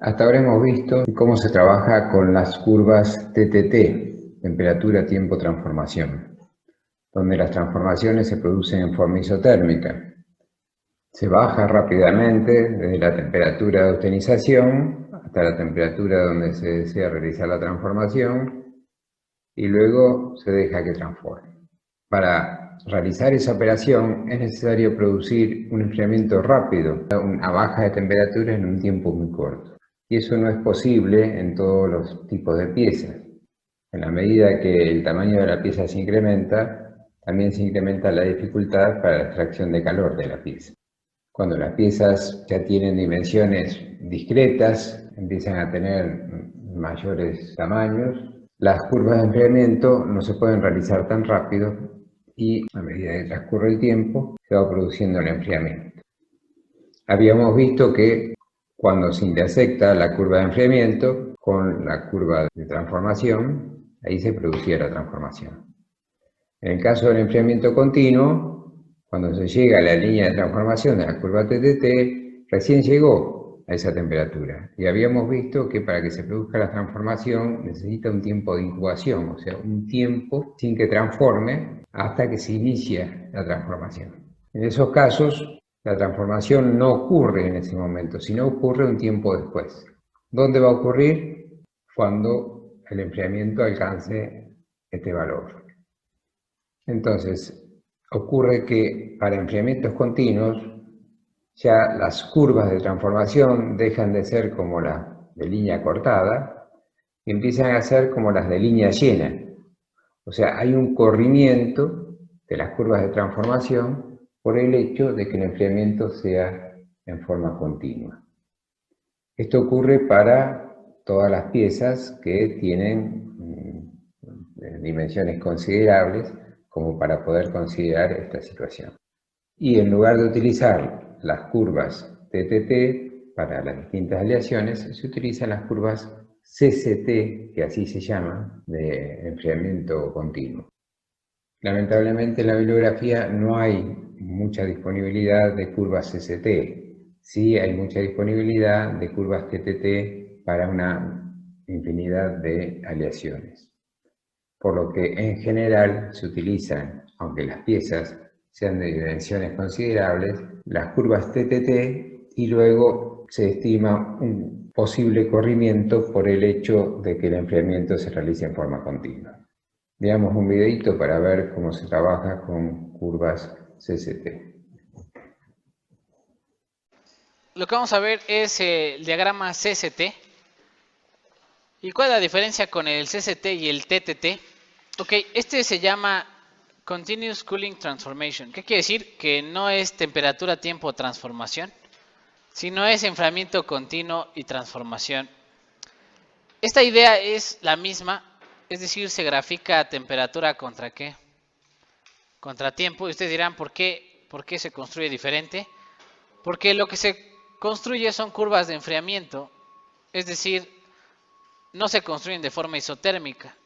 Hasta ahora hemos visto cómo se trabaja con las curvas TTT, temperatura, tiempo, transformación, donde las transformaciones se producen en forma isotérmica. Se baja rápidamente desde la temperatura de obtenización hasta la temperatura donde se desea realizar la transformación y luego se deja que transforme. Para realizar esa operación es necesario producir un enfriamiento rápido, una baja de temperatura en un tiempo muy corto. Y eso no es posible en todos los tipos de piezas. En la medida que el tamaño de la pieza se incrementa, también se incrementa la dificultad para la extracción de calor de la pieza. Cuando las piezas ya tienen dimensiones discretas, empiezan a tener mayores tamaños, las curvas de enfriamiento no se pueden realizar tan rápido y a medida que transcurre el tiempo se va produciendo el enfriamiento. Habíamos visto que cuando se intersecta la curva de enfriamiento con la curva de transformación, ahí se producía la transformación. En el caso del enfriamiento continuo, cuando se llega a la línea de transformación de la curva TTT, recién llegó a esa temperatura. Y habíamos visto que para que se produzca la transformación necesita un tiempo de incubación, o sea, un tiempo sin que transforme hasta que se inicia la transformación. En esos casos, la transformación no ocurre en ese momento, sino ocurre un tiempo después. ¿Dónde va a ocurrir? Cuando el enfriamiento alcance este valor. Entonces, ocurre que para enfriamientos continuos ya las curvas de transformación dejan de ser como las de línea cortada y empiezan a ser como las de línea llena. O sea, hay un corrimiento de las curvas de transformación por el hecho de que el enfriamiento sea en forma continua. Esto ocurre para todas las piezas que tienen dimensiones considerables como para poder considerar esta situación. Y en lugar de utilizar las curvas TTT para las distintas aleaciones, se utilizan las curvas CCT, que así se llaman, de enfriamiento continuo. Lamentablemente en la bibliografía no hay mucha disponibilidad de curvas CCT. Sí hay mucha disponibilidad de curvas TTT para una infinidad de aleaciones. Por lo que en general se utilizan, aunque las piezas sean de dimensiones considerables, las curvas TTT y luego se estima un posible corrimiento por el hecho de que el enfriamiento se realice en forma continua. Veamos un videito para ver cómo se trabaja con curvas CCT. Lo que vamos a ver es el diagrama CCT. ¿Y cuál es la diferencia con el CCT y el TTT? Ok, este se llama Continuous Cooling Transformation. ¿Qué quiere decir? Que no es temperatura, tiempo, transformación, sino es enfriamiento continuo y transformación. Esta idea es la misma, es decir, se grafica temperatura contra ¿qué? Contra tiempo. Y ustedes dirán, ¿por qué se construye diferente? Porque lo que se construye son curvas de enfriamiento, es decir, no se construyen de forma isotérmica.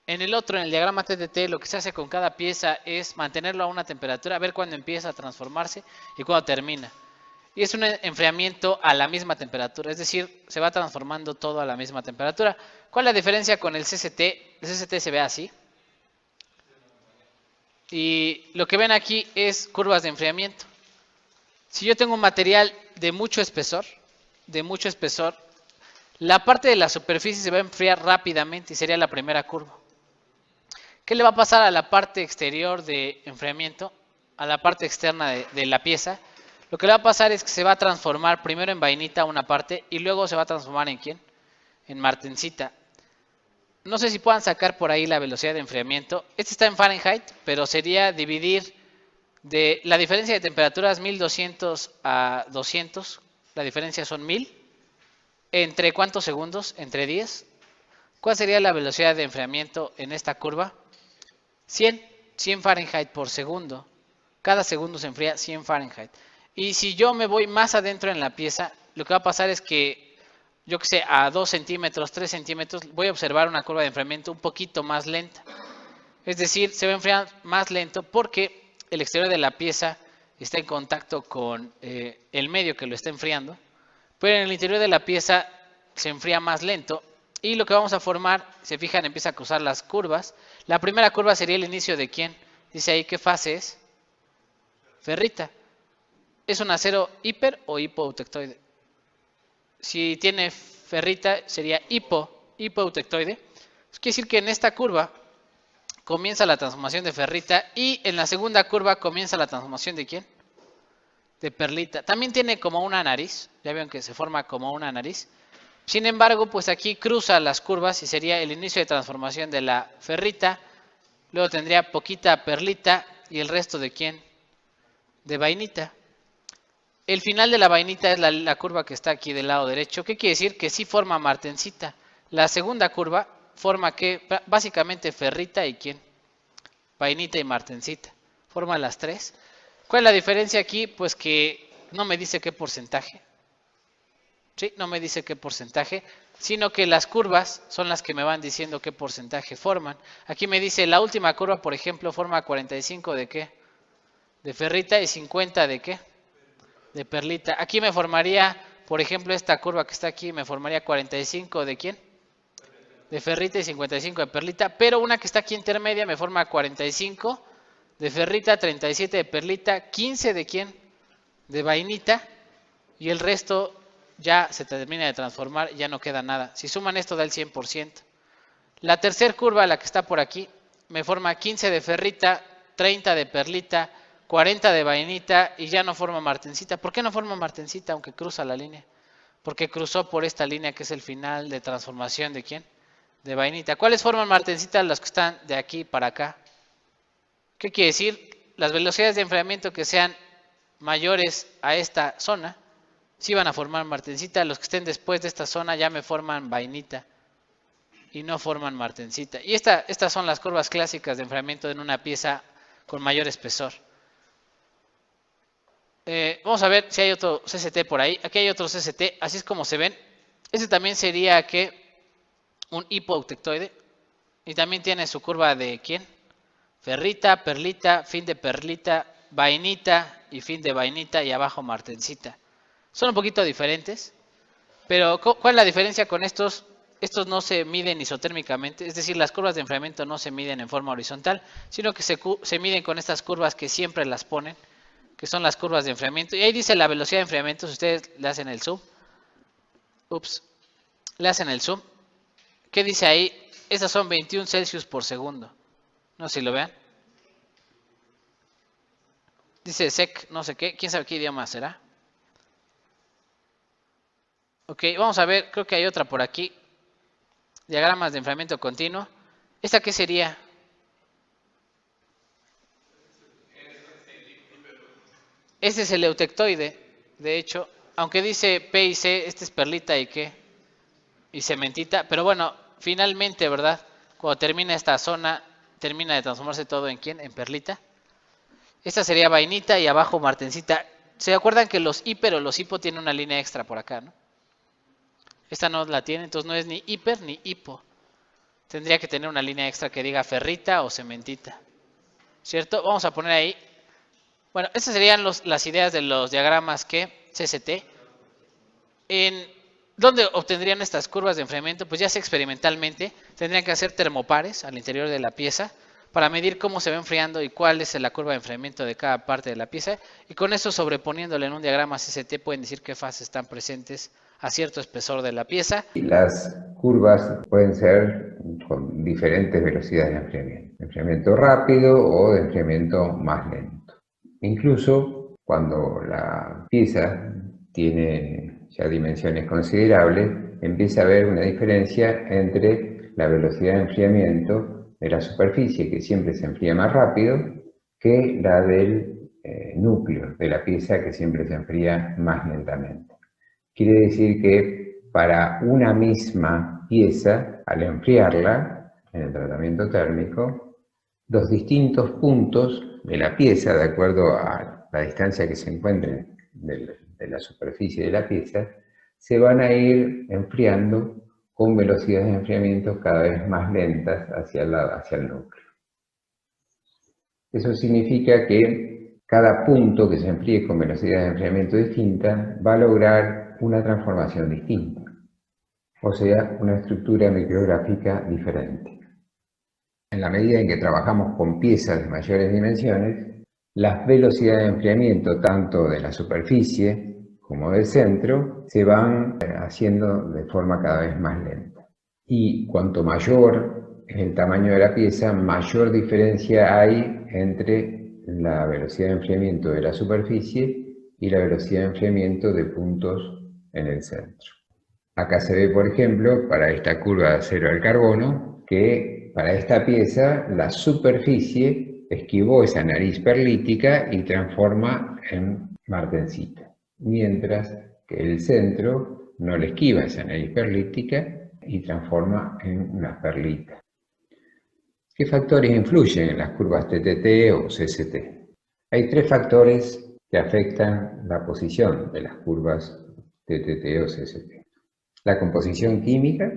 En el otro, en el diagrama TTT, lo que se hace con cada pieza es mantenerlo a una temperatura, ver cuándo empieza a transformarse y cuándo termina. Y es un enfriamiento a la misma temperatura, es decir, se va transformando todo a la misma temperatura. ¿Cuál es la diferencia con el CCT? El CCT se ve así. Y lo que ven aquí es curvas de enfriamiento. Si yo tengo un material de mucho espesor, la parte de la superficie se va a enfriar rápidamente y sería la primera curva. ¿Qué le va a pasar a la parte exterior de enfriamiento? A la parte externa de la pieza. Lo que le va a pasar es que se va a transformar primero en vainita una parte y luego se va a transformar en ¿quién? En martensita. No sé si puedan sacar por ahí la velocidad de enfriamiento. Este está en Fahrenheit, pero sería dividir de la diferencia de temperaturas 1200 a 200. La diferencia son 1000. ¿Entre cuántos segundos? Entre 10. ¿Cuál sería la velocidad de enfriamiento en esta curva? 100 Fahrenheit por segundo. Cada segundo se enfría 100 Fahrenheit. Y si yo me voy más adentro en la pieza, lo que va a pasar es que, yo que sé, a 2 centímetros, 3 centímetros, voy a observar una curva de enfriamiento un poquito más lenta. Es decir, se va a enfriar más lento porque el exterior de la pieza está en contacto con el medio que lo está enfriando. Pero en el interior de la pieza se enfría más lento. Y lo que vamos a formar, se fijan, empieza a cruzar las curvas. La primera curva sería el inicio de ¿quién? Dice ahí, ¿qué fase es? Ferrita. ¿Es un acero hiper o hipoeutectoide? Si tiene ferrita, sería hipoeutectoide. Eso quiere decir que en esta curva comienza la transformación de ferrita y en la segunda curva comienza la transformación de ¿quién? De perlita. También tiene como una nariz, ya ven que se forma como una nariz. Sin embargo, pues aquí cruza las curvas y sería el inicio de transformación de la ferrita. Luego tendría poquita perlita y el resto de ¿quién? De vainita. El final de la vainita es la curva que está aquí del lado derecho. ¿Qué quiere decir? Que sí forma martensita. La segunda curva forma que básicamente ferrita y ¿quién? Vainita y martensita. Forma las tres. ¿Cuál es la diferencia aquí? Pues que no me dice qué porcentaje. ¿Sí? No me dice qué porcentaje, sino que las curvas son las que me van diciendo qué porcentaje forman. Aquí me dice la última curva, por ejemplo, forma 45 de ¿qué? De ferrita y 50 de ¿qué? De perlita. Aquí me formaría, por ejemplo, esta curva que está aquí, me formaría 45 de ¿quién? De ferrita y 55 de perlita, pero una que está aquí intermedia me forma 45 de ferrita, 37 de perlita, 15 de ¿quién? De vainita y el resto ya se termina de transformar, ya no queda nada. Si suman esto da el 100%. La tercera curva, la que está por aquí, me forma 15 de ferrita, 30 de perlita, 40 de vainita y ya no forma martensita. ¿Por qué no forma martensita aunque cruza la línea? Porque cruzó por esta línea que es el final de transformación de ¿quién? De vainita. ¿Cuáles forman martensita? Las que están de aquí para acá. ¿Qué quiere decir? Las velocidades de enfriamiento que sean mayores a esta zona sí van a formar martensita. Los que estén después de esta zona ya me forman vainita y no forman martensita. Y estas son las curvas clásicas de enfriamiento en una pieza con mayor espesor. Vamos a ver si hay otro CCT por ahí. Aquí hay otro CCT, así es como se ven. Este también sería que un hipoeutectoide y también tiene su curva de ¿quién? Ferrita, perlita, fin de perlita, vainita y fin de vainita y abajo martensita. Son un poquito diferentes, pero ¿cuál es la diferencia con estos? Estos no se miden isotérmicamente, es decir, las curvas de enfriamiento no se miden en forma horizontal, sino que se miden con estas curvas que siempre las ponen, que son las curvas de enfriamiento. Y ahí dice la velocidad de enfriamiento, si ustedes le hacen el zoom. Le hacen el zoom. ¿Qué dice ahí? Estas son 21 Celsius por segundo. No sé si lo vean. Dice sec, no sé qué. ¿Quién sabe qué idioma será? Ok, vamos a ver. Creo que hay otra por aquí. Diagramas de enfriamiento continuo. ¿Esta qué sería? Este es el eutectoide. De hecho, aunque dice P y C, este es perlita y qué. Y cementita. Pero bueno, finalmente, ¿verdad? Cuando termina esta zona, termina de transformarse todo en ¿quién? En perlita. Esta sería vainita y abajo martensita. ¿Se acuerdan que los hiper o los hipo tienen una línea extra por acá, no? Esta no la tiene, entonces no es ni hiper ni hipo. Tendría que tener una línea extra que diga ferrita o cementita. ¿Cierto? Vamos a poner ahí. Bueno, estas serían las ideas de los diagramas que CCT. ¿Dónde obtendrían estas curvas de enfriamiento? Pues ya sea experimentalmente, tendrían que hacer termopares al interior de la pieza para medir cómo se va enfriando y cuál es la curva de enfriamiento de cada parte de la pieza. Y con eso, sobreponiéndole en un diagrama CCT, pueden decir qué fases están presentes a cierto espesor de la pieza. Las curvas pueden ser con diferentes velocidades de enfriamiento. Enfriamiento rápido o de enfriamiento más lento. Incluso cuando la pieza tiene ya dimensiones considerables, empieza a haber una diferencia entre la velocidad de enfriamiento de la superficie, que siempre se enfría más rápido, que la del núcleo de la pieza, que siempre se enfría más lentamente. Quiere decir que para una misma pieza, al enfriarla en el tratamiento térmico, los distintos puntos de la pieza, de acuerdo a la distancia que se encuentren de la superficie de la pieza, se van a ir enfriando con velocidades de enfriamiento cada vez más lentas hacia el núcleo. Eso significa que cada punto que se enfríe con velocidades de enfriamiento distintas va a lograr una transformación distinta. o sea, una estructura micrográfica diferente. En la medida en que trabajamos con piezas de mayores dimensiones, las velocidades de enfriamiento tanto de la superficie como del centro se van haciendo de forma cada vez más lenta. Y cuanto mayor es el tamaño de la pieza, mayor diferencia hay entre la velocidad de enfriamiento de la superficie y la velocidad de enfriamiento de puntos en el centro. Acá se ve, por ejemplo, para esta curva de acero al carbono, que para esta pieza la superficie esquivó esa nariz perlítica y transforma en martensita, mientras que el centro no le esquiva esa nariz perlítica y transforma en una perlita. ¿Qué factores influyen en las curvas TTT o CCT? Hay tres factores que afectan la posición de las curvas TTT o CCT. La composición química,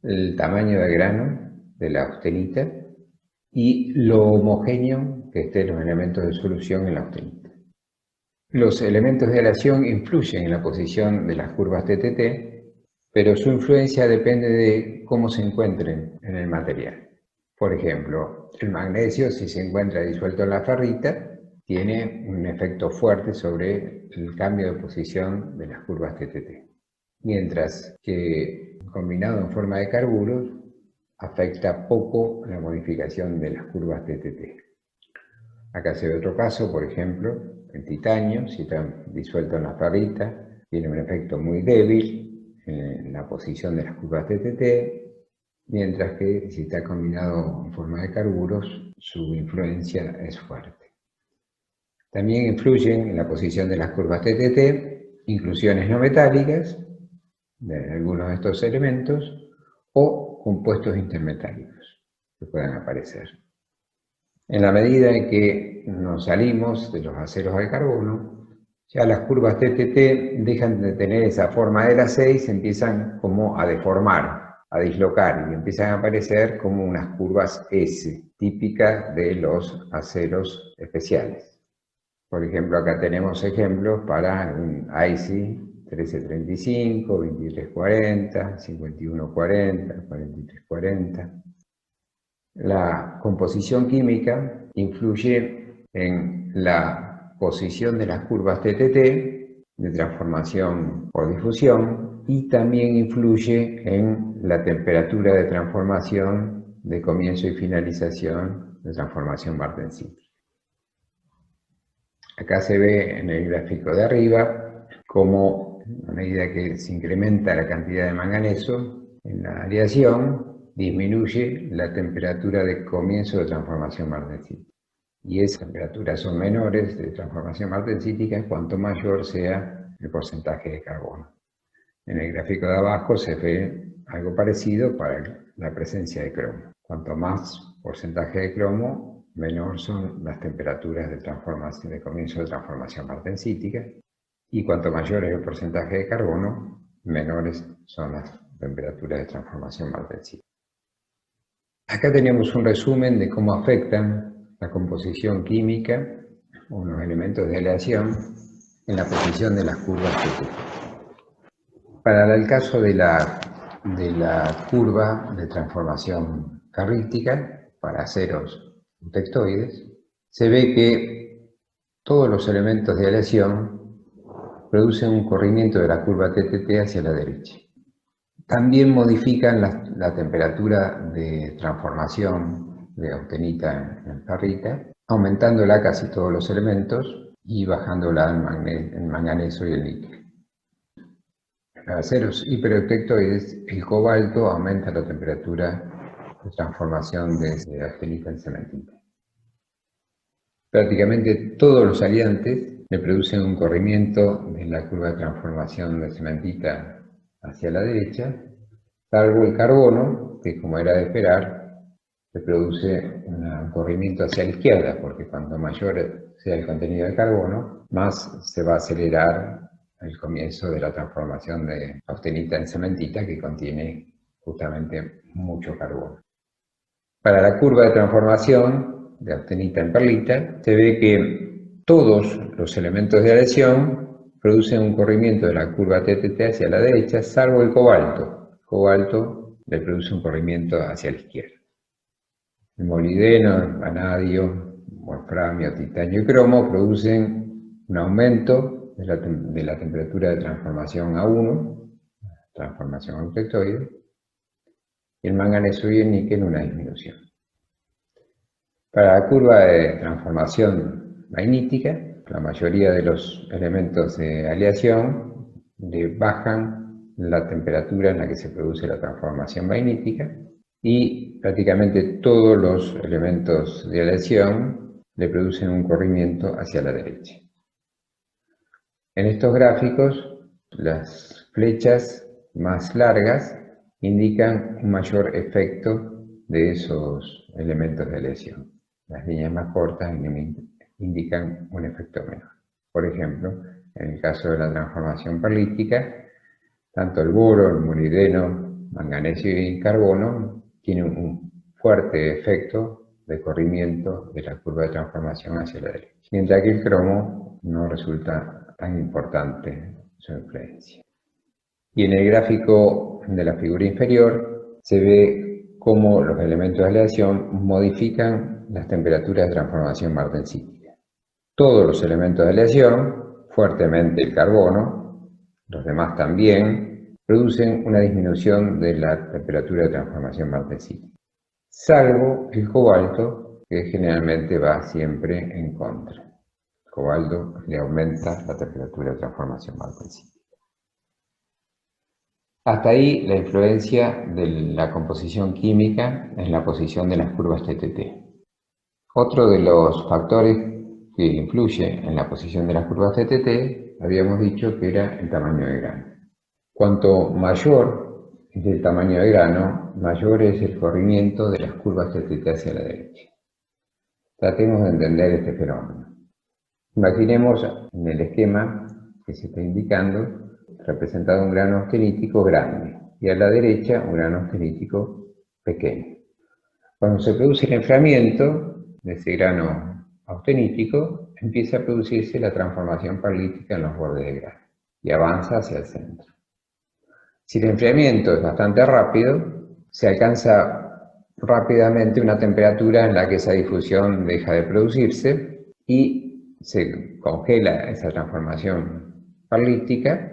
el tamaño de grano de la austenita y lo homogéneo que estén los elementos de solución en la austenita. Los elementos de aleación influyen en la posición de las curvas TTT, pero su influencia depende de cómo se encuentren en el material. Por ejemplo, el magnesio, si se encuentra disuelto en la ferrita, tiene un efecto fuerte sobre el cambio de posición de las curvas TTT. Mientras que combinado en forma de carburos afecta poco la modificación de las curvas TTT. Acá se ve otro caso, por ejemplo, el titanio, si está disuelto en la ferrita, tiene un efecto muy débil en la posición de las curvas TTT, mientras que si está combinado en forma de carburos, su influencia es fuerte. También influyen en la posición de las curvas TTT inclusiones no metálicas de algunos de estos elementos o compuestos intermetálicos que puedan aparecer. En la medida en que nos salimos de los aceros al carbono, ya las curvas TTT dejan de tener esa forma de la C y se empiezan como a deformar, a dislocar y empiezan a aparecer como unas curvas S, típicas de los aceros especiales. Por ejemplo, acá tenemos ejemplos para un IC 1335, 2340, 5140, 4340. La composición química influye en la posición de las curvas TTT de transformación por difusión y también influye en la temperatura de transformación de comienzo y finalización de transformación martensita. Acá se ve en el gráfico de arriba cómo a medida que se incrementa la cantidad de manganeso en la aleación, disminuye la temperatura de comienzo de transformación martensítica. Y esas temperaturas son menores de transformación martensítica cuanto mayor sea el porcentaje de carbono. En el gráfico de abajo se ve algo parecido para la presencia de cromo. Cuanto más porcentaje de cromo, menor son las temperaturas de transformación de comienzo de transformación martensítica, y cuanto mayor es el porcentaje de carbono, menores son las temperaturas de transformación martensítica. Acá tenemos un resumen de cómo afectan la composición química o los elementos de aleación en la posición de las curvas TTT. Para el caso de la curva de transformación carrística para aceros eutectoides, se ve que todos los elementos de aleación producen un corrimiento de la curva TTT hacia la derecha. También modifican la temperatura de transformación de austenita en ferrita, aumentándola casi todos los elementos y bajándola en manganeso y el níquel. En los aceros hipereutectoides, el cobalto aumenta la temperatura de transformación de austenita en cementita. Prácticamente todos los aliantes le producen un corrimiento de la curva de transformación de cementita hacia la derecha, salvo el carbono, que como era de esperar, le produce un corrimiento hacia la izquierda, porque cuanto mayor sea el contenido de carbono, más se va a acelerar el comienzo de la transformación de austenita en cementita, que contiene justamente mucho carbono. Para la curva de transformación de austenita en perlita, se ve que todos los elementos de aleación producen un corrimiento de la curva TTT hacia la derecha, salvo el cobalto, cobalto le produce un corrimiento hacia la izquierda. El molibdeno, el vanadio, wolframio, titanio y cromo producen un aumento de la temperatura de transformación a 1, transformación a octetoide, y el manganeso y el níquel una disminución. Para la curva de transformación magnética, la mayoría de los elementos de aleación le bajan la temperatura en la que se produce la transformación magnética y prácticamente todos los elementos de aleación le producen un corrimiento hacia la derecha. En estos gráficos, las flechas más largas indican un mayor efecto de esos elementos de aleación. Las líneas más cortas indican un efecto menor. Por ejemplo, en el caso de la transformación perlítica, tanto el boro, el molibdeno, manganesio y carbono tienen un fuerte efecto de corrimiento de la curva de transformación hacia la derecha, mientras que el cromo no resulta tan importante su influencia. Y en el gráfico de la figura inferior se ve cómo los elementos de aleación modifican las temperaturas de transformación martensítica. Todos los elementos de aleación, fuertemente el carbono, los demás también, producen una disminución de la temperatura de transformación martensítica, salvo el cobalto, que generalmente va siempre en contra. El cobalto le aumenta la temperatura de transformación martensítica. Hasta ahí la influencia de la composición química en la posición de las curvas TTT. Otro de los factores que influye en la posición de las curvas TTT, habíamos dicho que era el tamaño de grano. Cuanto mayor es el tamaño de grano, mayor es el corrimiento de las curvas TTT hacia la derecha. Tratemos de entender este fenómeno. Imaginemos en el esquema que se está indicando representado un grano austenítico grande y a la derecha un grano austenítico pequeño. Cuando se produce el enfriamiento de ese grano austenítico, empieza a producirse la transformación perlítica en los bordes del grano y avanza hacia el centro. Si el enfriamiento es bastante rápido, se alcanza rápidamente una temperatura en la que esa difusión deja de producirse y se congela esa transformación perlítica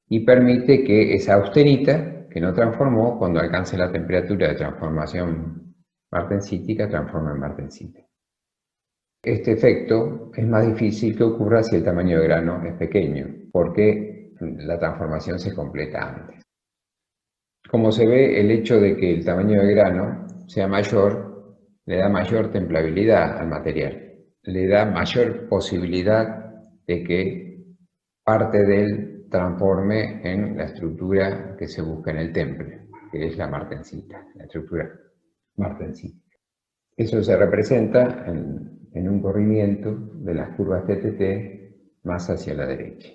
y permite que esa austenita, que no transformó, cuando alcance la temperatura de transformación martensítica, transforma en martensita. Este efecto es más difícil que ocurra si el tamaño de grano es pequeño, porque la transformación se completa antes. Como se ve, el hecho de que el tamaño de grano sea mayor, le da mayor templabilidad al material, le da mayor posibilidad de que parte de él transforme en la estructura que se busca en el temple, que es la martensita, la estructura martensita. Eso se representa en un corrimiento de las curvas TTT más hacia la derecha.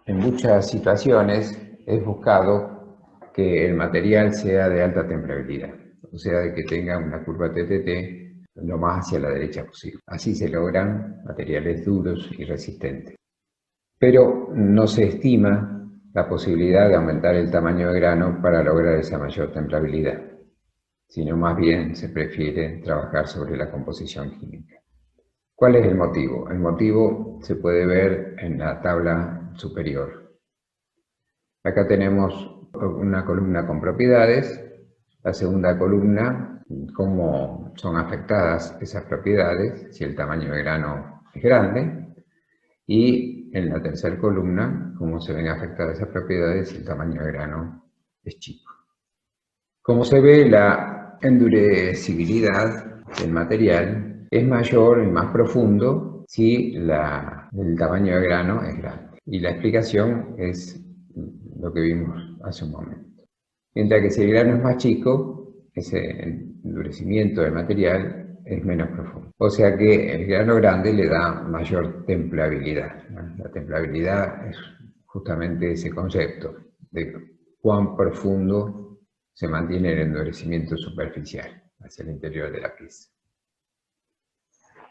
En muchas situaciones es buscado que el material sea de alta templabilidad, o sea, de que tenga una curva TTT lo más hacia la derecha posible. Así se logran materiales duros y resistentes. Pero no se estima la posibilidad de aumentar el tamaño de grano para lograr esa mayor templabilidad, sino más bien se prefiere trabajar sobre la composición química. ¿Cuál es el motivo? El motivo se puede ver en la tabla superior. Acá tenemos una columna con propiedades, la segunda columna, cómo son afectadas esas propiedades, si el tamaño de grano es grande, y en la tercera columna, cómo se ven afectadas esas propiedades si el tamaño de grano es chico. Como se ve, la endurecibilidad del material es mayor y más profundo si el tamaño de grano es grande. Y la explicación es lo que vimos hace un momento. Mientras que si el grano es más chico, ese endurecimiento del material es menos profundo. O sea que el grano grande le da mayor templabilidad. La templabilidad es justamente ese concepto de cuán profundo se mantiene el endurecimiento superficial hacia el interior de la pieza.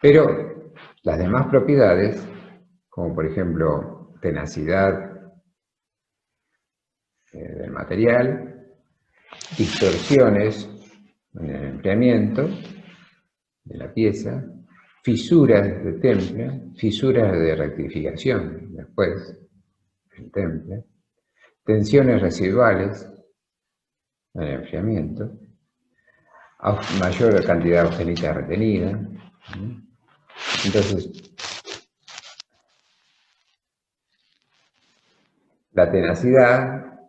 Pero las demás propiedades, como por ejemplo tenacidad del material, distorsiones en el enfriamiento de la pieza, fisuras de temple, fisuras de rectificación después del temple, tensiones residuales en el enfriamiento, mayor cantidad de austenita retenida. Entonces, la tenacidad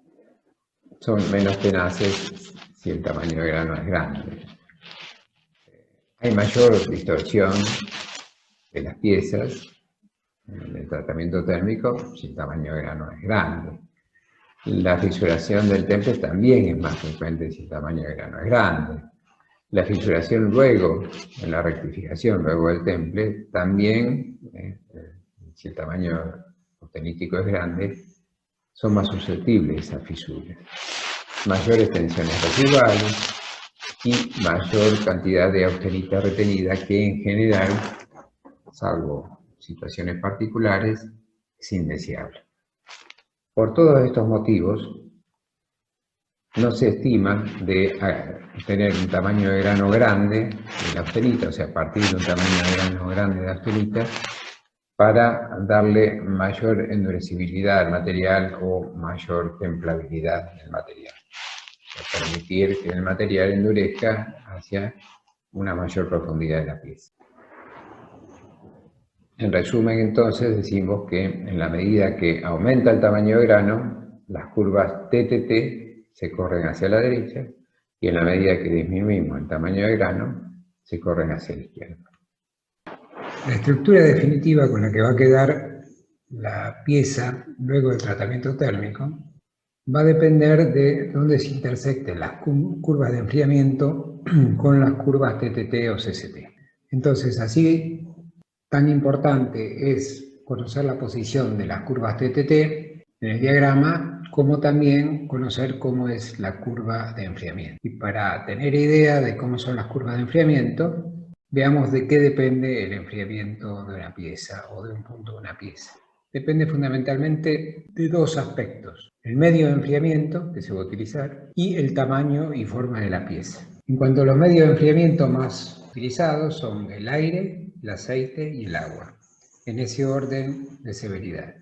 son menos tenaces si el tamaño de grano es grande. Hay mayor distorsión de las piezas en el tratamiento térmico si el tamaño de grano es grande. La fisuración del temple también es más frecuente si el tamaño de grano es grande. La fisuración luego, en la rectificación luego del temple, también, si el tamaño austenítico es grande, son más susceptibles a fisuras. Mayores tensiones residuales y mayor cantidad de austenita retenida que en general, salvo situaciones particulares, es indeseable. Por todos estos motivos, no se estima de tener un tamaño de grano grande en la austenita, o sea, a partir de un tamaño de grano grande de austenita, para darle mayor endurecibilidad al material o mayor templabilidad del material. Para permitir que el material endurezca hacia una mayor profundidad de la pieza. En resumen, entonces, decimos que en la medida que aumenta el tamaño de grano, las curvas TTT se corren hacia la derecha y en la medida que disminuimos el tamaño de grano, se corren hacia la izquierda. La estructura definitiva con la que va a quedar la pieza luego del tratamiento térmico va a depender de dónde se intersecten las curvas de enfriamiento con las curvas TTT o CCT. Entonces, así tan importante es conocer la posición de las curvas TTT en el diagrama, como también conocer cómo es la curva de enfriamiento. Y para tener idea de cómo son las curvas de enfriamiento, veamos de qué depende el enfriamiento de una pieza o de un punto de una pieza. Depende fundamentalmente de dos aspectos: el medio de enfriamiento que se va a utilizar y el tamaño y forma de la pieza. En cuanto a los medios de enfriamiento más utilizados son el aire, el aceite y el agua, en ese orden de severidad.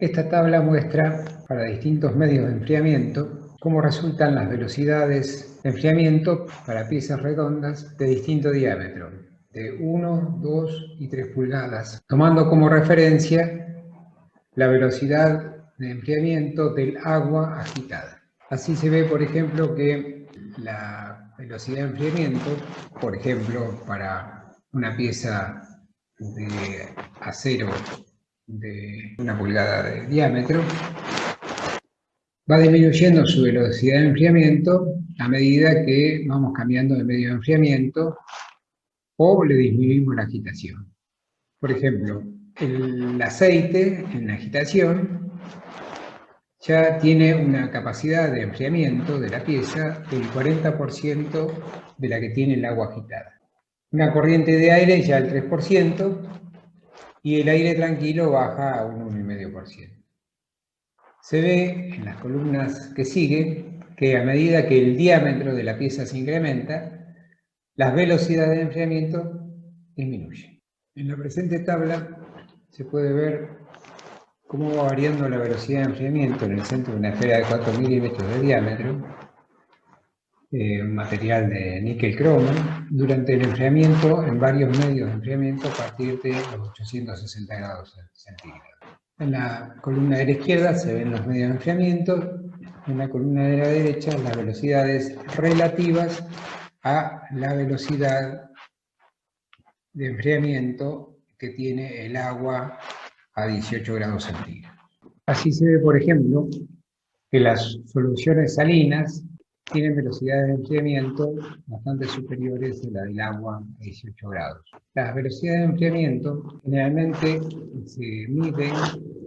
Esta tabla muestra para distintos medios de enfriamiento cómo resultan las velocidades de enfriamiento para piezas redondas de distinto diámetro, de 1, 2 y 3 pulgadas, tomando como referencia la velocidad de enfriamiento del agua agitada. Así se ve, por ejemplo, que la velocidad de enfriamiento, por ejemplo, para una pieza de acero de 1 pulgada de diámetro, va disminuyendo su velocidad de enfriamiento a medida que vamos cambiando de medio de enfriamiento o le disminuimos la agitación. Por ejemplo, el aceite en la agitación ya tiene una capacidad de enfriamiento de la pieza del 40% de la que tiene el agua agitada. Una corriente de aire ya el 3%, y el aire tranquilo baja a un 1,5%. Se ve en las columnas que siguen que a medida que el diámetro de la pieza se incrementa, las velocidades de enfriamiento disminuyen. En la presente tabla se puede ver cómo va variando la velocidad de enfriamiento en el centro de una esfera de 4 milímetros de diámetro, un material de níquel cromo, durante el enfriamiento en varios medios de enfriamiento a partir de los 860 grados centígrados. En la columna de la izquierda se ven los medios de enfriamiento, en la columna de la derecha las velocidades relativas a la velocidad de enfriamiento que tiene el agua a 18 grados centígrados. Así se ve, por ejemplo, que las soluciones salinas tienen velocidades de enfriamiento bastante superiores a la del agua a 18 grados. Las velocidades de enfriamiento generalmente se miden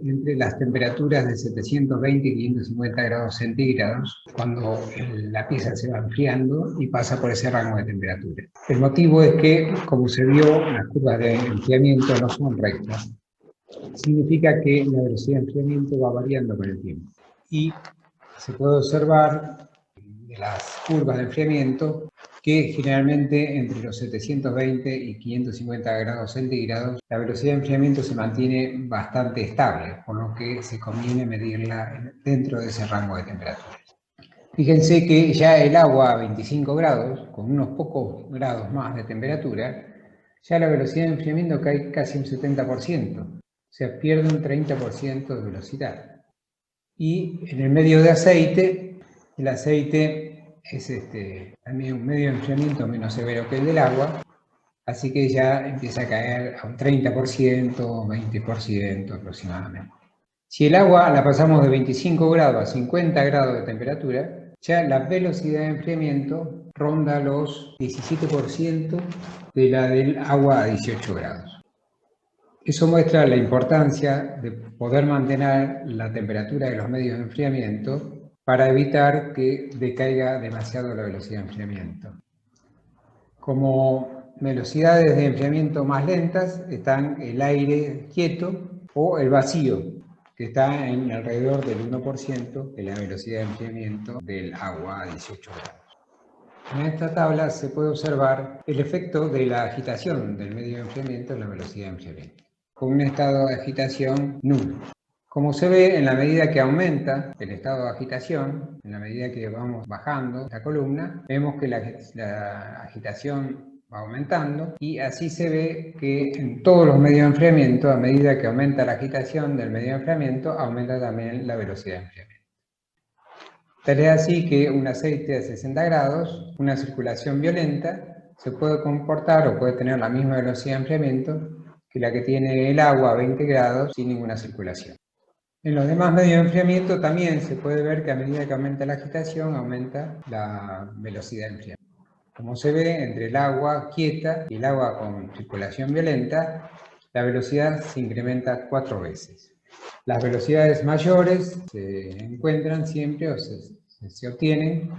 entre las temperaturas de 720 y 550 grados centígrados, cuando la pieza se va enfriando y pasa por ese rango de temperatura. El motivo es que, como se vio, las curvas de enfriamiento no son rectas. Significa que la velocidad de enfriamiento va variando con el tiempo. Y se puede observar las curvas de enfriamiento, que generalmente entre los 720 y 550 grados centígrados la velocidad de enfriamiento se mantiene bastante estable, por lo que se conviene medirla dentro de ese rango de temperaturas. Fíjense que ya el agua a 25 grados, con unos pocos grados más de temperatura, ya la velocidad de enfriamiento cae casi un 70%, o sea, pierde un 30% de velocidad. Y en el medio de aceite, el aceite es también un medio de enfriamiento menos severo que el del agua, así que ya empieza a caer a un 30%, 20% aproximadamente. Si el agua la pasamos de 25 grados a 50 grados de temperatura, ya la velocidad de enfriamiento ronda los 17% de la del agua a 18 grados. Eso muestra la importancia de poder mantener la temperatura de los medios de enfriamiento para evitar que decaiga demasiado la velocidad de enfriamiento. Como velocidades de enfriamiento más lentas están el aire quieto o el vacío, que está en alrededor del 1% de la velocidad de enfriamiento del agua a 18 grados. En esta tabla se puede observar el efecto de la agitación del medio de enfriamiento en la velocidad de enfriamiento, con un estado de agitación nulo. Como se ve, en la medida que aumenta el estado de agitación, en la medida que vamos bajando la columna, vemos que la agitación va aumentando, y así se ve que en todos los medios de enfriamiento, a medida que aumenta la agitación del medio de enfriamiento, aumenta también la velocidad de enfriamiento. Tal es así que un aceite a 60 grados, una circulación violenta, se puede comportar o puede tener la misma velocidad de enfriamiento que la que tiene el agua a 20 grados sin ninguna circulación. En los demás medios de enfriamiento también se puede ver que a medida que aumenta la agitación, aumenta la velocidad de enfriamiento. Como se ve, entre el agua quieta y el agua con circulación violenta, la velocidad se incrementa 4 veces. Las velocidades mayores se encuentran siempre o se obtienen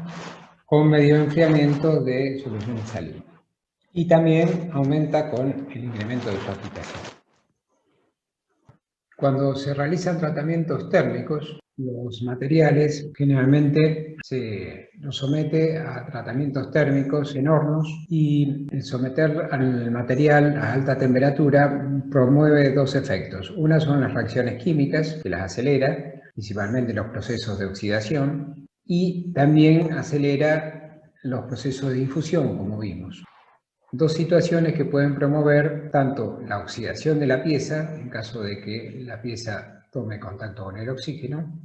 con medio de enfriamiento de solución salina. Y también aumenta con el incremento de su agitación. Cuando se realizan tratamientos térmicos, los materiales generalmente se los somete a tratamientos térmicos en hornos, y el someter al material a alta temperatura promueve dos efectos. Una son las reacciones químicas, que las acelera, principalmente los procesos de oxidación, y también acelera los procesos de difusión, como vimos. Dos situaciones que pueden promover tanto la oxidación de la pieza, en caso de que la pieza tome contacto con el oxígeno,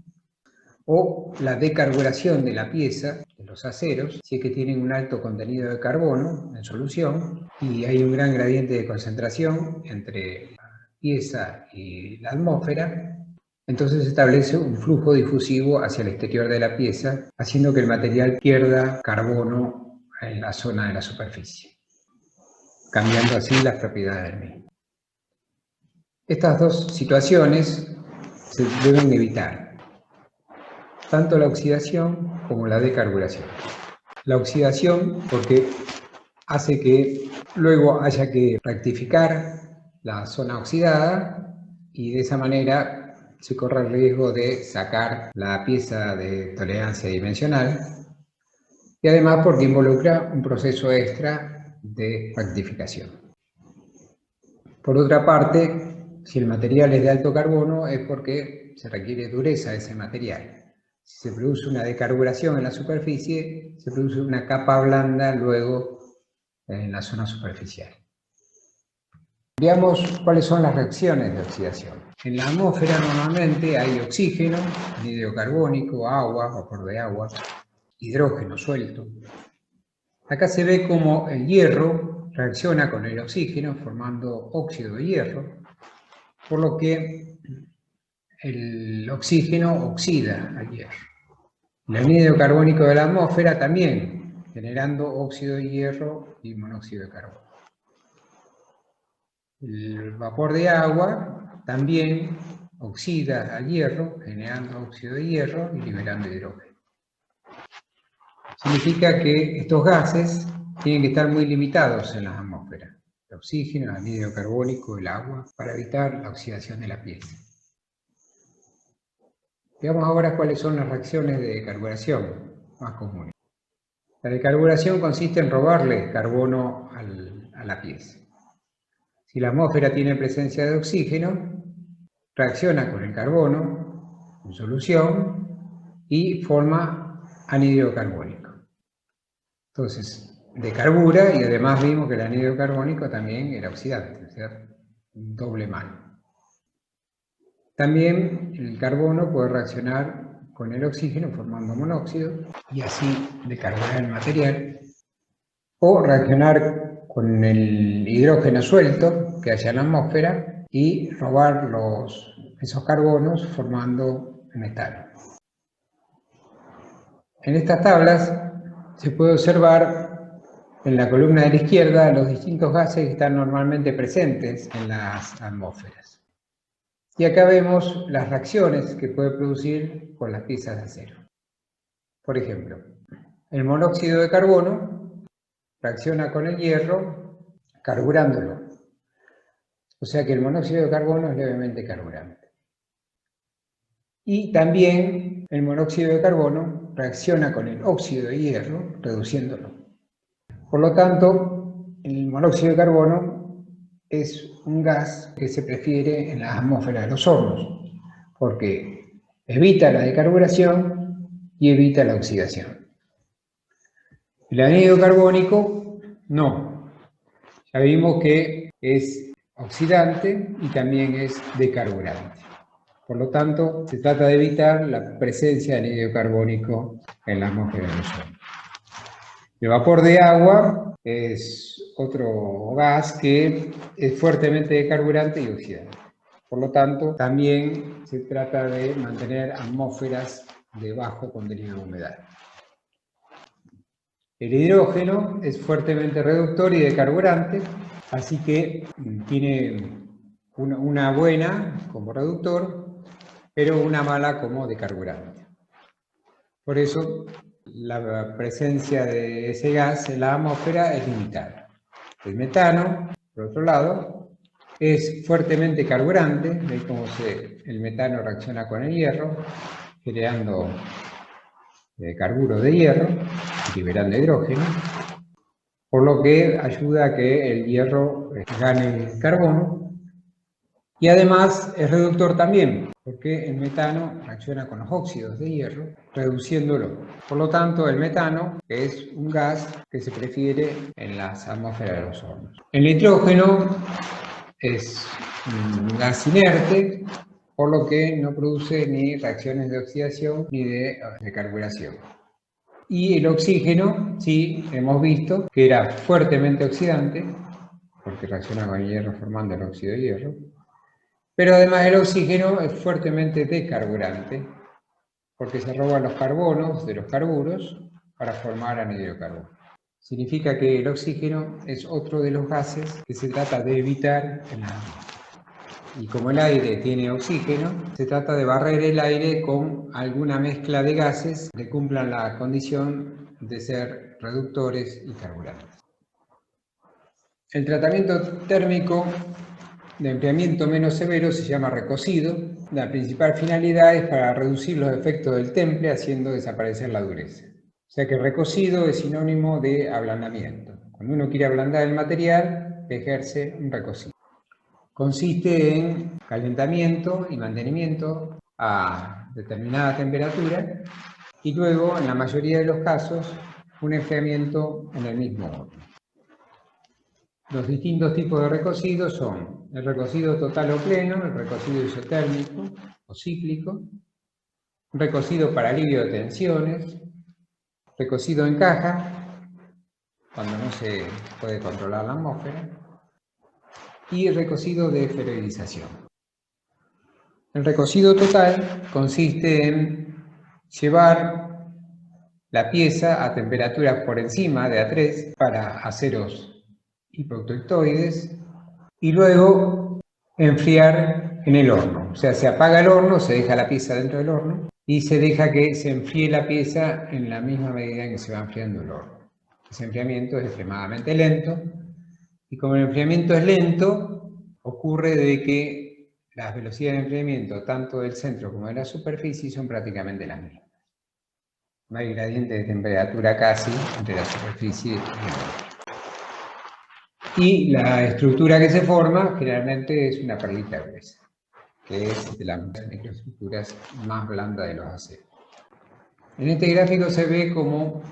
o la decarburación de la pieza, de los aceros, si es que tienen un alto contenido de carbono en solución y hay un gran gradiente de concentración entre la pieza y la atmósfera. Entonces se establece un flujo difusivo hacia el exterior de la pieza, haciendo que el material pierda carbono en la zona de la superficie, cambiando así las propiedades del mismo. Estas dos situaciones se deben evitar, tanto la oxidación como la decarburación. La oxidación porque hace que luego haya que rectificar la zona oxidada, y de esa manera se corre el riesgo de sacar la pieza de tolerancia dimensional, y además porque involucra un proceso extra de rectificación. Por otra parte, si el material es de alto carbono es porque se requiere dureza de ese material. Si se produce una decarburación en la superficie, se produce una capa blanda luego en la zona superficial. Veamos cuáles son las reacciones de oxidación. En la atmósfera normalmente hay oxígeno, anhídrido carbónico, agua, vapor de agua, hidrógeno suelto. Acá se ve cómo el hierro reacciona con el oxígeno formando óxido de hierro, por lo que el oxígeno oxida al hierro. El anhídrido carbónico de la atmósfera también, generando óxido de hierro y monóxido de carbono. El vapor de agua también oxida al hierro, generando óxido de hierro y liberando hidrógeno. Significa que estos gases tienen que estar muy limitados en las atmósferas: el oxígeno, el anhídrido carbónico, el agua, para evitar la oxidación de la pieza. Veamos ahora cuáles son las reacciones de decarburación más comunes. La decarburación consiste en robarle carbono a la pieza. Si la atmósfera tiene presencia de oxígeno, reacciona con el carbono en solución y forma anhídrido carbónico. Entonces, decarbura y además vimos que el anhídrido carbónico también era oxidante, o sea, doble mal. También el carbono puede reaccionar con el oxígeno formando monóxido y así decarburar el material, o reaccionar con el hidrógeno suelto que haya en la atmósfera y robar esos carbonos formando metano. En estas tablas se puede observar en la columna de la izquierda los distintos gases que están normalmente presentes en las atmósferas. Y acá vemos las reacciones que puede producir con las piezas de acero. Por ejemplo, el monóxido de carbono reacciona con el hierro carburándolo. O sea que el monóxido de carbono es levemente carburante. Y también el monóxido de carbono reacciona con el óxido de hierro reduciéndolo. Por lo tanto, el monóxido de carbono es un gas que se prefiere en la atmósfera de los hornos, porque evita la decarburación y evita la oxidación. El anhídrido carbónico, no. Ya vimos que es oxidante y también es decarburante. Por lo tanto, se trata de evitar la presencia de anhídrido carbónico en la atmósfera de los hornos. El vapor de agua es otro gas que es fuertemente decarburante y oxidante. Por lo tanto, también se trata de mantener atmósferas de bajo contenido de humedad. El hidrógeno es fuertemente reductor y decarburante, así que tiene una buena como reductor, pero una mala como decarburante. Por eso, la presencia de ese gas en la atmósfera es limitada. El metano, por otro lado, es fuertemente carburante, veis cómo el metano reacciona con el hierro, generando carburo de hierro, liberando hidrógeno, por lo que ayuda a que el hierro gane carbono, y además es reductor también, porque el metano reacciona con los óxidos de hierro, reduciéndolo. Por lo tanto, el metano es un gas que se prefiere en las atmósferas de los hornos. El nitrógeno es un gas inerte, por lo que no produce ni reacciones de oxidación ni de decarburación. Y el oxígeno, sí, hemos visto que era fuertemente oxidante, porque reacciona con el hierro formando el óxido de hierro, pero además el oxígeno es fuertemente decarburante, porque se roban los carbonos de los carburos para formar anhídrido carbono. Significa que el oxígeno es otro de los gases que se trata de evitar en la atmósfera. Y como el aire tiene oxígeno, se trata de barrer el aire con alguna mezcla de gases que cumplan la condición de ser reductores y carburantes. El tratamiento térmico de enfriamiento menos severo se llama recocido. La principal finalidad es para reducir los efectos del temple haciendo desaparecer la dureza. O sea que recocido es sinónimo de ablandamiento. Cuando uno quiere ablandar el material, ejerce un recocido. Consiste en calentamiento y mantenimiento a determinada temperatura y luego, en la mayoría de los casos, un enfriamiento en el mismo horno. Los distintos tipos de recocido son el recocido total o pleno, el recocido isotérmico o cíclico, recocido para alivio de tensiones, recocido en caja, cuando no se puede controlar la atmósfera, y recocido de ferroidización. El recocido total consiste en llevar la pieza a temperaturas por encima de A3 para aceros hipoprotectoides y luego enfriar en el horno. O sea, se apaga el horno, se deja la pieza dentro del horno y se deja que se enfríe la pieza en la misma medida en que se va enfriando el horno. Ese enfriamiento es extremadamente lento y como el enfriamiento es lento, ocurre de que las velocidades de enfriamiento tanto del centro como de la superficie son prácticamente las mismas. No hay gradiente de temperatura casi entre la superficie y el núcleo. Y la estructura que se forma generalmente es una perlita gruesa, que es de las microestructuras más blandas de los aceros. En este gráfico se ve cómo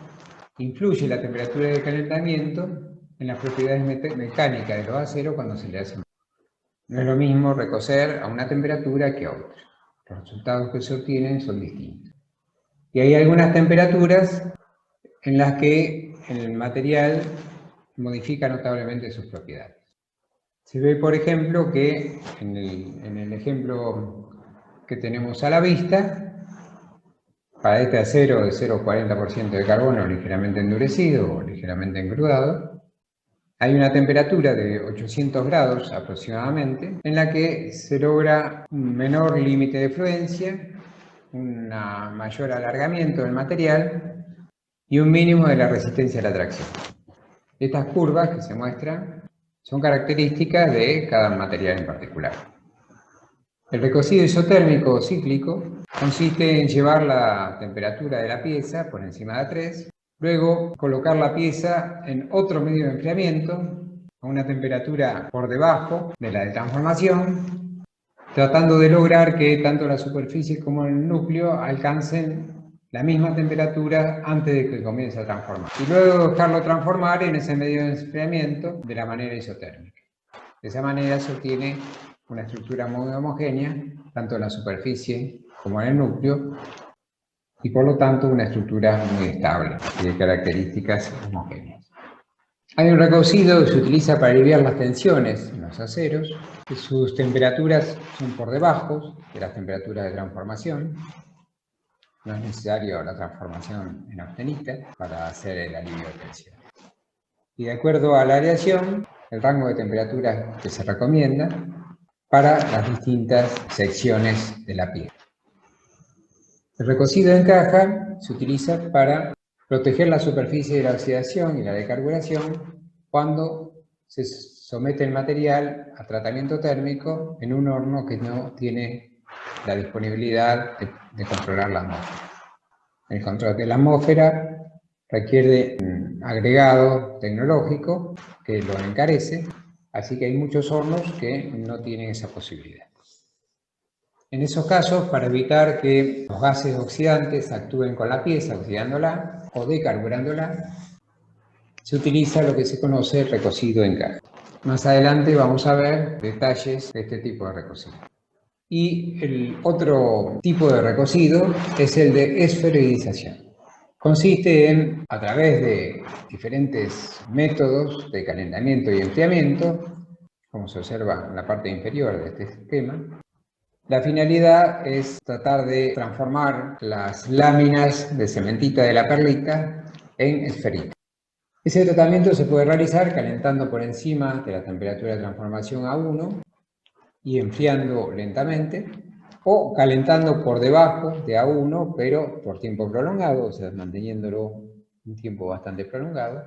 influye la temperatura de calentamiento en las propiedades mecánicas de los aceros cuando se le hace. No es lo mismo recocer a una temperatura que a otra. Los resultados que se obtienen son distintos. Y hay algunas temperaturas en las que el material modifica notablemente sus propiedades. Se ve, por ejemplo, que en el ejemplo que tenemos a la vista, para este acero de 0,40% de carbono ligeramente endurecido o ligeramente engrudado, hay una temperatura de 800 grados aproximadamente, en la que se logra un menor límite de fluencia, un mayor alargamiento del material y un mínimo de la resistencia a la tracción. Estas curvas que se muestran son características de cada material en particular. El recocido isotérmico o cíclico consiste en llevar la temperatura de la pieza por encima de 3, luego colocar la pieza en otro medio de enfriamiento a una temperatura por debajo de la de transformación, tratando de lograr que tanto la superficie como el núcleo alcancen la misma temperatura antes de que comience a transformar. Y luego dejarlo transformar en ese medio de enfriamiento de la manera isotérmica. De esa manera se obtiene una estructura muy homogénea, tanto en la superficie como en el núcleo, y por lo tanto una estructura muy estable y de características homogéneas. Hay un recocido que se utiliza para aliviar las tensiones en los aceros, que sus temperaturas son por debajo de las temperaturas de transformación. No es necesario la transformación en austenita para hacer el alivio de tensión. Y de acuerdo a la aleación, el rango de temperaturas que se recomienda para las distintas secciones de la pieza. El recocido en caja se utiliza para proteger la superficie de la oxidación y la decarburación cuando se somete el material a tratamiento térmico en un horno que no tiene la disponibilidad de controlar la atmósfera. El control de la atmósfera requiere un agregado tecnológico que lo encarece, así que hay muchos hornos que no tienen esa posibilidad. En esos casos, para evitar que los gases oxidantes actúen con la pieza, oxidándola o decarburándola, se utiliza lo que se conoce recocido en caja. Más adelante vamos a ver detalles de este tipo de recocido. Y el otro tipo de recocido es el de esferoidización. Consiste en, a través de diferentes métodos de calentamiento y enfriamiento, como se observa en la parte inferior de este esquema, la finalidad es tratar de transformar las láminas de cementita de la perlita en esferitas. Ese tratamiento se puede realizar calentando por encima de la temperatura de transformación a 1 y enfriando lentamente, o calentando por debajo de A1, pero por tiempo prolongado, o sea, manteniéndolo un tiempo bastante prolongado,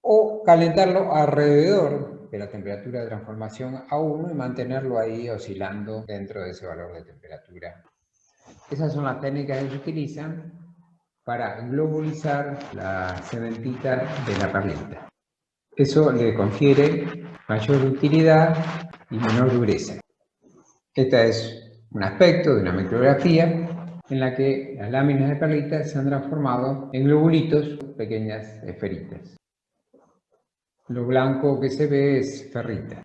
o calentarlo alrededor de la temperatura de transformación A1 y mantenerlo ahí oscilando dentro de ese valor de temperatura. Esas son las técnicas que se utilizan para globulizar la cementita de la perlita. Eso le confiere mayor utilidad y menor dureza. Este es un aspecto de una micrografía en la que las láminas de perlita se han transformado en globulitos, pequeñas esferitas. Lo blanco que se ve es ferrita.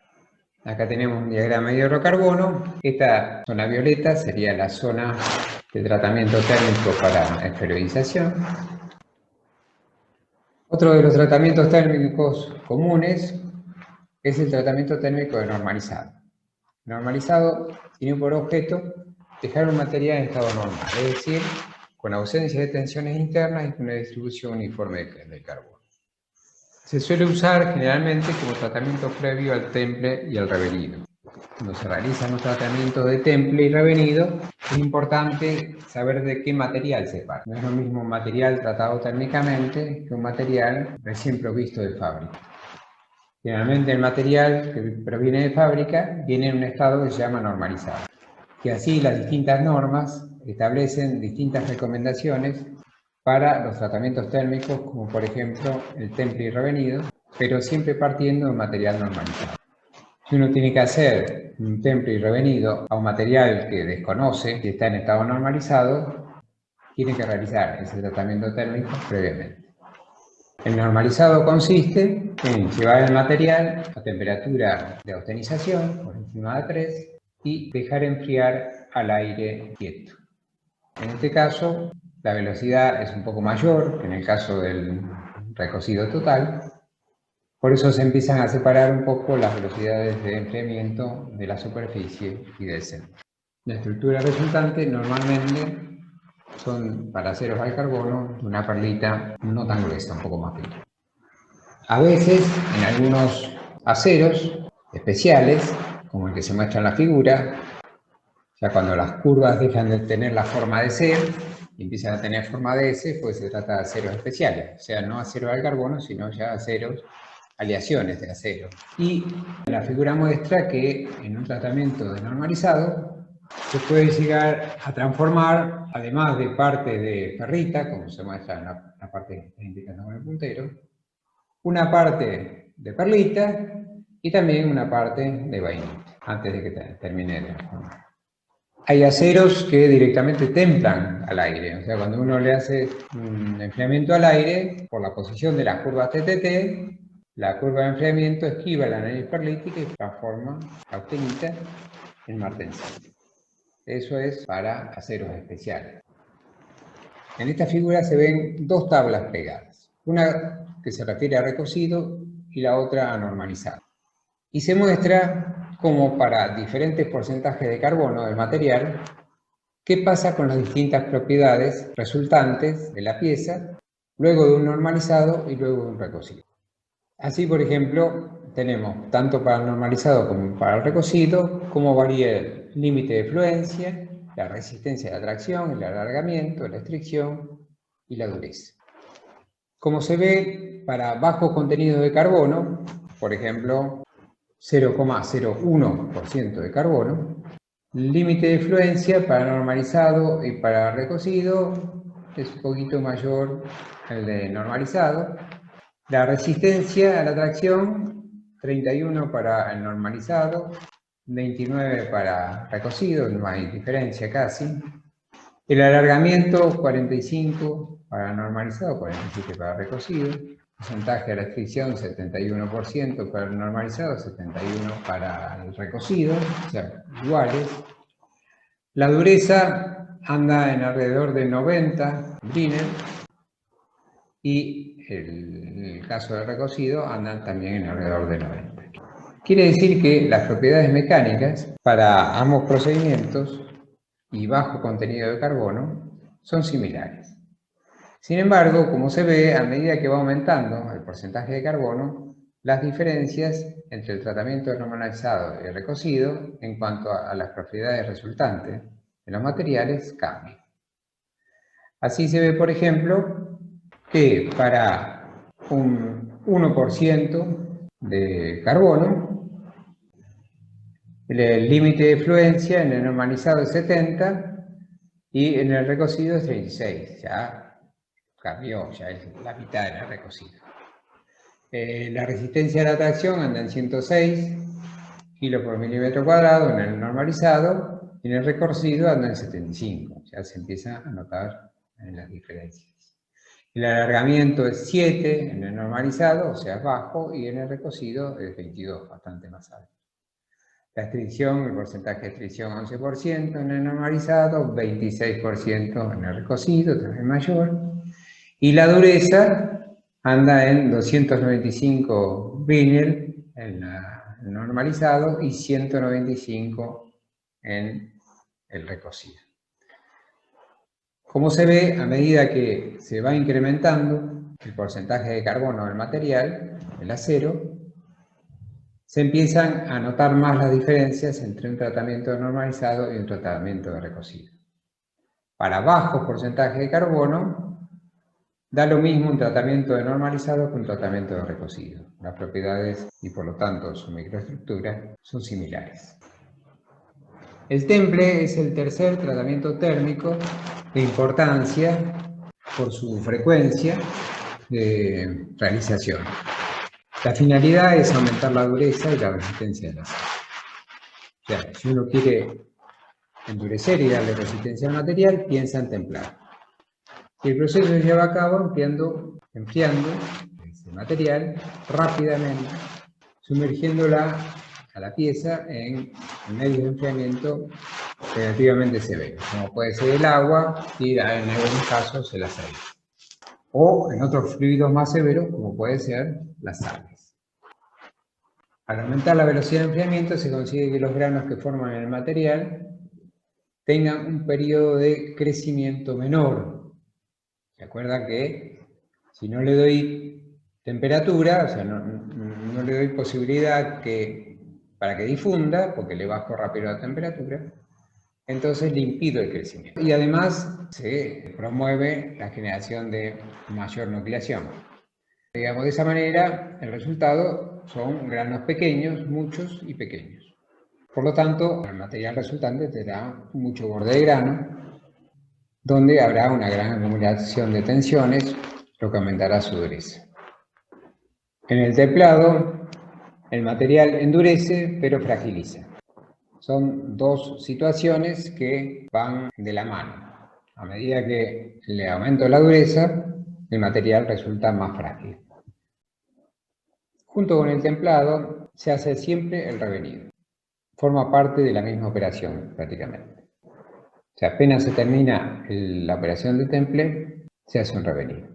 Acá tenemos un diagrama de hidrocarbono. Esta zona violeta sería la zona de tratamiento térmico para esferoidización. Otro de los tratamientos térmicos comunes es el tratamiento térmico de normalizado. Normalizado tiene por objeto dejar un material en estado normal, es decir, con ausencia de tensiones internas y con una distribución uniforme del carbono. Se suele usar generalmente como tratamiento previo al temple y al revenido. Cuando se realizan los tratamientos de temple y revenido, es importante saber de qué material se parte. No es lo mismo un material tratado térmicamente que un material recién provisto de fábrica. Generalmente el material que proviene de fábrica viene en un estado que se llama normalizado. Y así las distintas normas establecen distintas recomendaciones para los tratamientos térmicos, como por ejemplo el temple y revenido, pero siempre partiendo de un material normalizado. Si uno tiene que hacer un temple y revenido a un material que desconoce, que está en estado normalizado, tiene que realizar ese tratamiento térmico previamente. El normalizado consiste en llevar el material a temperatura de austenización, por encima de 3, y dejar enfriar al aire quieto. En este caso, la velocidad es un poco mayor que en el caso del recocido total. Por eso se empiezan a separar un poco las velocidades de enfriamiento de la superficie y del centro. La estructura resultante normalmente son para aceros al carbono una perlita no tan gruesa, un poco más fina. A veces, en algunos aceros especiales, como el que se muestra en la figura, ya cuando las curvas dejan de tener la forma de C y empiezan a tener forma de S, pues se trata de aceros especiales, o sea, no aceros al carbono, sino ya aceros, aleaciones de acero. Y la figura muestra que en un tratamiento de normalizado se puede llegar a transformar, además de parte de ferrita, como se muestra en la parte que está indicando con el puntero, una parte de perlita y también una parte de vainita, antes de que termine de transformar. Hay aceros que directamente templan al aire, o sea, cuando uno le hace un enfriamiento al aire, por la posición de las curvas TTT, la curva de enfriamiento esquiva la nariz perlítica y transforma la austenita en martensita. Eso es para aceros especiales. En esta figura se ven dos tablas pegadas, una que se refiere a recocido y la otra a normalizado. Y se muestra como para diferentes porcentajes de carbono del material, qué pasa con las distintas propiedades resultantes de la pieza luego de un normalizado y luego de un recocido. Así, por ejemplo, tenemos tanto para el normalizado como para el recocido, cómo varía el límite de fluencia, la resistencia de la tracción, el alargamiento, la estricción y la dureza. Como se ve, para bajos contenidos de carbono, por ejemplo, 0,01% de carbono, el límite de fluencia para normalizado y para recocido es un poquito mayor al de normalizado. La resistencia a la tracción, 31 para el normalizado, 29 para recocido, no hay diferencia casi. El alargamiento, 45 para el normalizado, 47 para el recocido. Porcentaje de restricción, 71% para el normalizado, 71% para el recocido, o sea, iguales. La dureza anda en alrededor de 90 Brinell y el caso del recocido andan también en alrededor de 90. Quiere decir que las propiedades mecánicas para ambos procedimientos y bajo contenido de carbono son similares. Sin embargo, como se ve, a medida que va aumentando el porcentaje de carbono, las diferencias entre el tratamiento normalizado y el recocido en cuanto a las propiedades resultantes de los materiales cambian. Así se ve, por ejemplo, que para un 1% de carbono, el límite de fluencia en el normalizado es 70 y en el recocido es 36, ya cambió, ya es la mitad de la recocida. La resistencia a la tracción anda en 106 kilos por milímetro cuadrado en el normalizado y en el recocido anda en 75, ya se empieza a notar las diferencias. El alargamiento es 7 en el normalizado, o sea, es bajo, y en el recocido es 22, bastante más alto. La estricción, el porcentaje de estricción 11% en el normalizado, 26% en el recocido, también mayor. Y la dureza anda en 295 Brinell en el normalizado y 195 en el recocido. Como se ve, a medida que se va incrementando el porcentaje de carbono del material, el acero, se empiezan a notar más las diferencias entre un tratamiento normalizado y un tratamiento de recocido. Para bajos porcentajes de carbono, da lo mismo un tratamiento de normalizado que un tratamiento de recocido. Las propiedades y por lo tanto su microestructura son similares. El temple es el tercer tratamiento térmico de importancia por su frecuencia de realización. La finalidad es aumentar la dureza y la resistencia del acero. O sea, si uno quiere endurecer y darle resistencia al material, piensa en templar. Y el proceso se lleva a cabo enfriando ese material rápidamente, sumergiéndola a la pieza en medios de enfriamiento relativamente severos, como puede ser el agua y en algunos casos el aceite. O en otros fluidos más severos, como puede ser las sales. Al aumentar la velocidad de enfriamiento se consigue que los granos que forman el material tengan un periodo de crecimiento menor. ¿Se acuerdan que si no le doy temperatura, o sea, no le doy posibilidad para que difunda, porque le bajo rápido la temperatura, entonces le impido el crecimiento. Y además se promueve la generación de mayor nucleación. Digamos, de esa manera, el resultado son granos pequeños, muchos y pequeños. Por lo tanto, el material resultante tendrá mucho borde de grano, donde habrá una gran acumulación de tensiones, lo que aumentará su dureza. En el templado, el material endurece, pero fragiliza. Son dos situaciones que van de la mano. A medida que le aumento la dureza, el material resulta más frágil. Junto con el templado, se hace siempre el revenido. Forma parte de la misma operación, prácticamente. O sea, apenas se termina la operación de temple, se hace un revenido.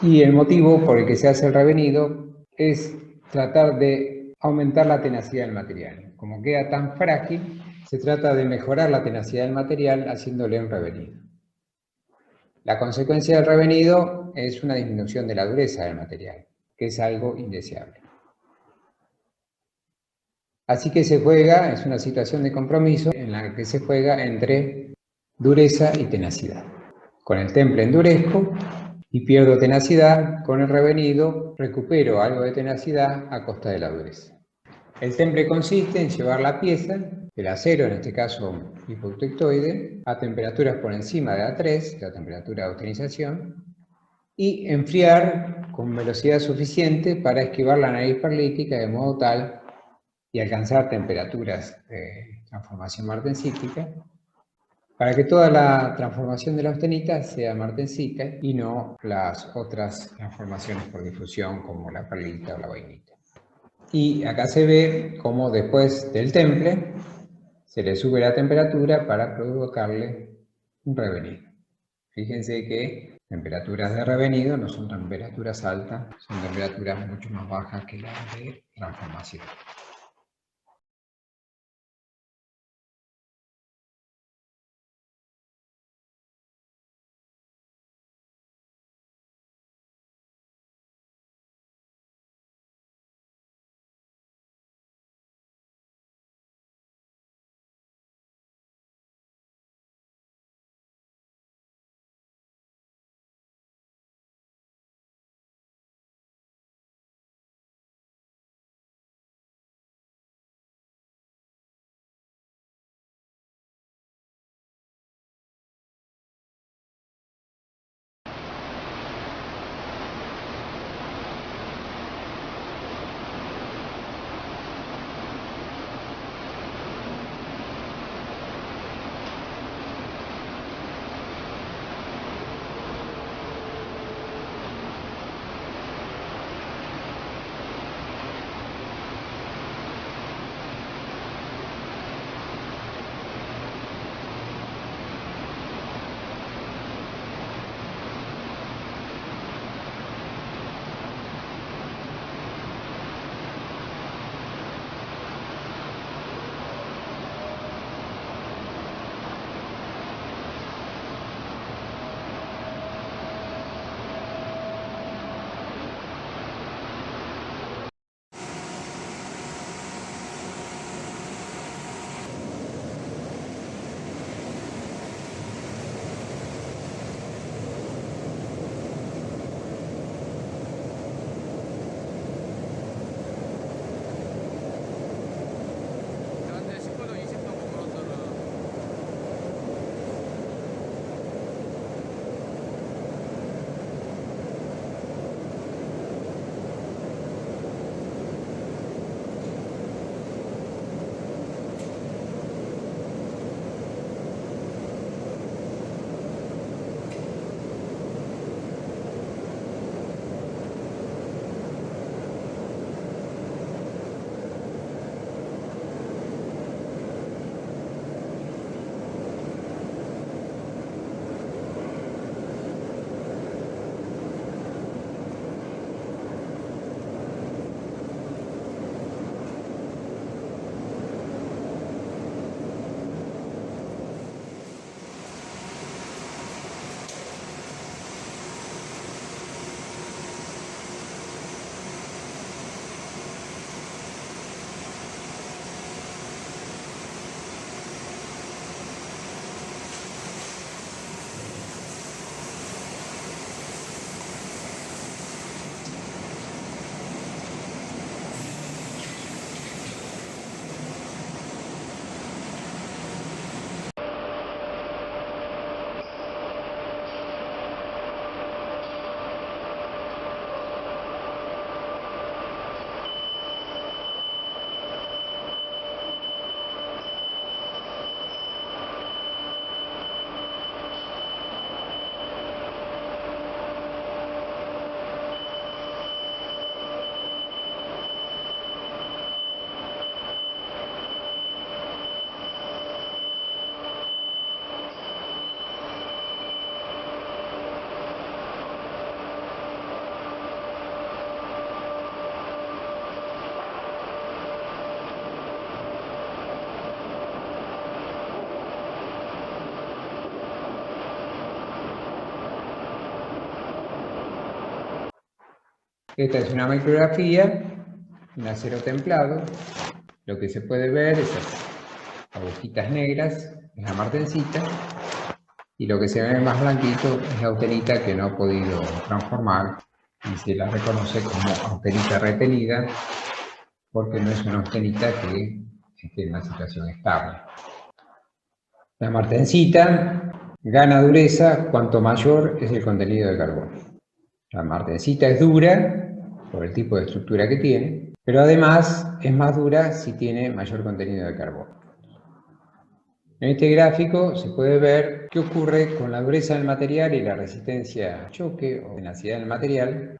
Y el motivo por el que se hace el revenido es tratar de aumentar la tenacidad del material. Como queda tan frágil, se trata de mejorar la tenacidad del material haciéndole un revenido. La consecuencia del revenido es una disminución de la dureza del material, que es algo indeseable. Así que se juega, es una situación de compromiso en la que se juega entre dureza y tenacidad. Con el temple endurezco y pierdo tenacidad, con el revenido recupero algo de tenacidad a costa de la dureza. El temple consiste en llevar la pieza, el acero, en este caso hipotectoide, a temperaturas por encima de A3, la temperatura de autorización, y enfriar con velocidad suficiente para esquivar la nariz perlítica de modo tal y alcanzar temperaturas de transformación martensítica para que toda la transformación de la austenita sea martensita y no las otras transformaciones por difusión como la perlita o la vainita. Y acá se ve cómo después del temple se le sube la temperatura para provocarle un revenido. Fíjense que temperaturas de revenido no son temperaturas altas, son temperaturas mucho más bajas que las de transformación. Esta es una micrografía, un acero templado. Lo que se puede ver, esas agujitas negras, es la martensita. Y lo que se ve más blanquito es la austenita que no ha podido transformar y se la reconoce como austenita retenida porque no es una austenita que esté en una situación estable. La martensita gana dureza cuanto mayor es el contenido de carbono. La martensita es dura por el tipo de estructura que tiene, pero además es más dura si tiene mayor contenido de carbono. En este gráfico se puede ver qué ocurre con la dureza del material y la resistencia a choque o tenacidad del material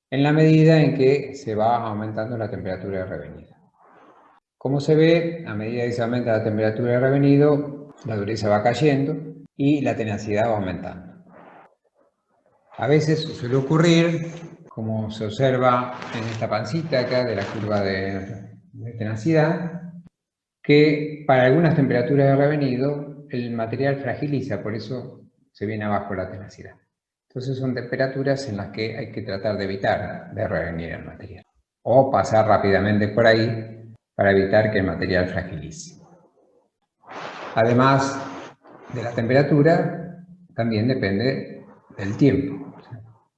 en la medida en que se va aumentando la temperatura de revenido. Como se ve, a medida que se aumenta la temperatura de revenido, la dureza va cayendo y la tenacidad va aumentando. A veces suele ocurrir, como se observa en esta pancita acá de la curva de tenacidad, que para algunas temperaturas de revenido el material fragiliza, por eso se viene abajo la tenacidad. Entonces son temperaturas en las que hay que tratar de evitar de revenir el material o pasar rápidamente por ahí para evitar que el material fragilice. Además de la temperatura, también depende del tiempo.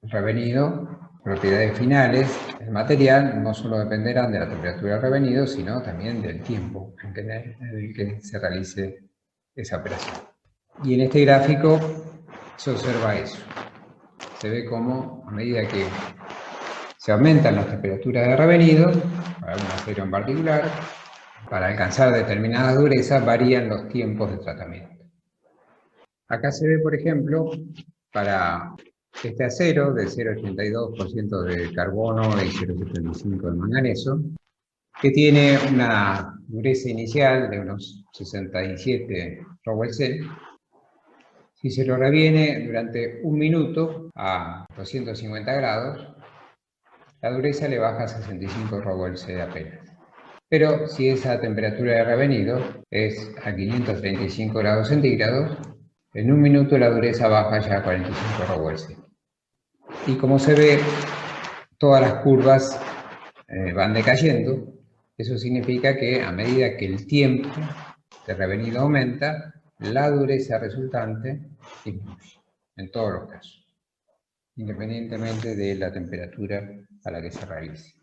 El revenido, propiedades finales del material no solo dependerán de la temperatura del revenido, sino también del tiempo en el que se realice esa operación. Y en este gráfico se observa eso. Se ve cómo a medida que se aumentan las temperaturas de revenido, para un acero en particular, para alcanzar determinadas durezas varían los tiempos de tratamiento. Acá se ve, por ejemplo, para este acero de 0,82% de carbono y 0,75% de manganeso, que tiene una dureza inicial de unos 67 Rowell-C. Si se lo reviene durante un minuto a 250 grados, la dureza le baja a 65 Rowell-C apenas. Pero si esa temperatura de revenido es a 535 grados centígrados, en un minuto la dureza baja ya a 45 Rowell-C. Y como se ve, todas las curvas van decayendo. Eso significa que a medida que el tiempo de revenido aumenta, la dureza resultante disminuye, en todos los casos, independientemente de la temperatura a la que se realice.